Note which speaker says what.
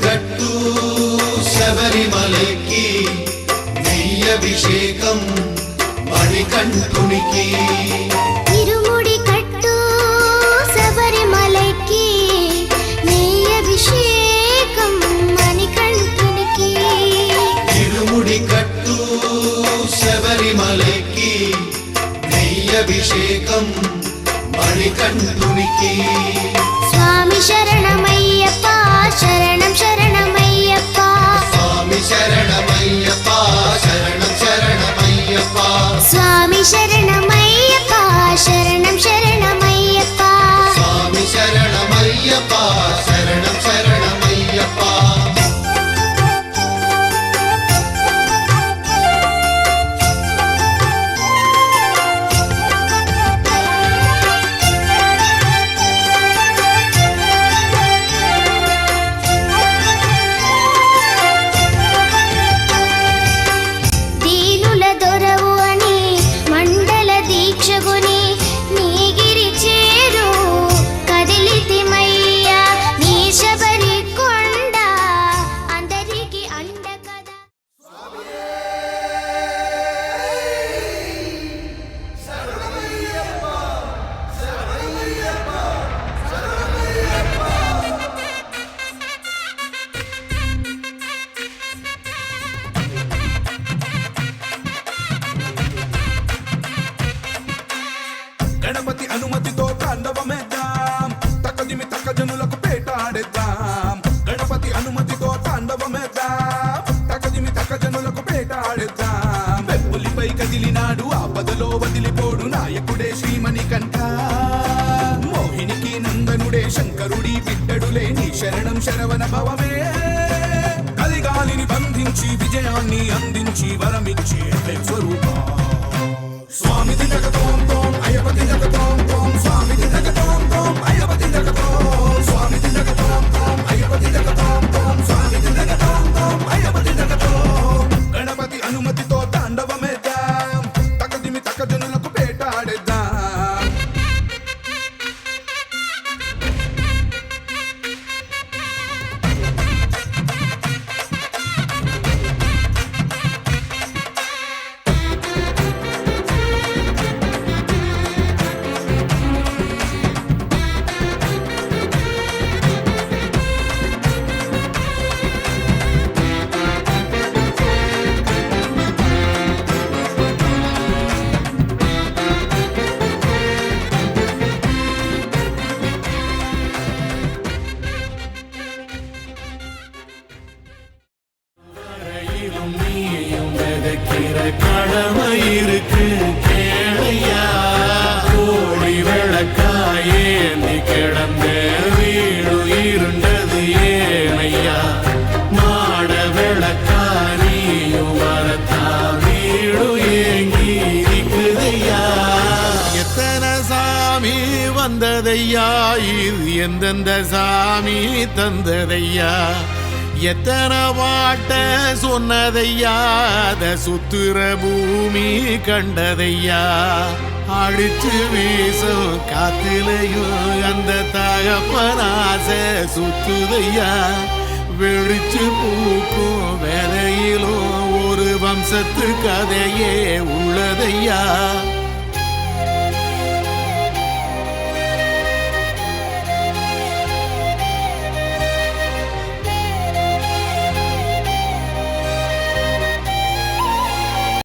Speaker 1: కట్టు శబరిమలకి నెయ్యభిషేకం మణికంఠునికి
Speaker 2: ఇరుముడి కట్టు శబరిమలకి నెయ్యభిషేకం మణికంఠునికి
Speaker 1: ఇరుముడి కట్టు శబరిమలకి నెయ్యభిషేకం మణికంఠునికి
Speaker 2: స్వామి శరణమయ్యప్ప శరణం శరణమయ్యప్ప
Speaker 1: స్వామి శరణమయ్యప్ప శరణం శరణమయ్యప్ప
Speaker 2: స్వామి శరణమయ్యప్ప శరణం శరణమయ్యప్ప
Speaker 1: స్వామి శరణమయ్యప్ప శరణం శరణమయ్యప్ప
Speaker 3: గణపతి అనుమతితో తాండవమేద్దాం తక్కదిమి తక్క జనులకు పేటాడేద్దాం గణపతి అనుమతితో తాండవమేద్దాం తక్కదిమి తక్క జనులకు పేటాడేద్దాం వెప్పులిపై కదిలినాడు ఆపదలో వదిలిపోడు నాయకుడే శ్రీమణికంఠ మోహినికి నందనుడే శంకరుడి బిడ్డడులే నీ శరణం శరవణ భవమే కలిగాలిని బంధించి విజయాన్ని అందించి వరమిచ్చి స్వరూపా స్వామి దినగతోం తోం అయ్యప్ప దినగతోం తోం స్వామి దినగతోం తోం అయ్యప్ప దినగతోం స్వామి దినగతోం తోం అయ్యప్ప దినగతోం తోం స్వామి దినగతోం తోం అయ్యప్ప దినగతోం గణపతి అనుమతితో తాండవమేద్దాం తక్కదిమి తక్క జనులకు పేటాడేద్దాం
Speaker 4: கடமை இருக்கு கேளையா கோழி விளக்காயே நீ கிடந்த வீடு இருண்டது ஏனையா மாட விளக்கா நீயும் வரத்தா வீடு ஏங்கி இருக்குதையா எத்தனை சாமி வந்ததையா இது எந்தெந்த சாமி தந்ததையா எத்தனை பாட்ட சொன்னதையா அத சுத்துற பூமி கண்டதையா அடிச்சு வீசும் காத்திலையும் அந்த தகப்பனாச சுத்துதையா வெளிச்சு பூக்கும் வேலையிலும் ஒரு வம்சத்து கதையே உள்ளதையா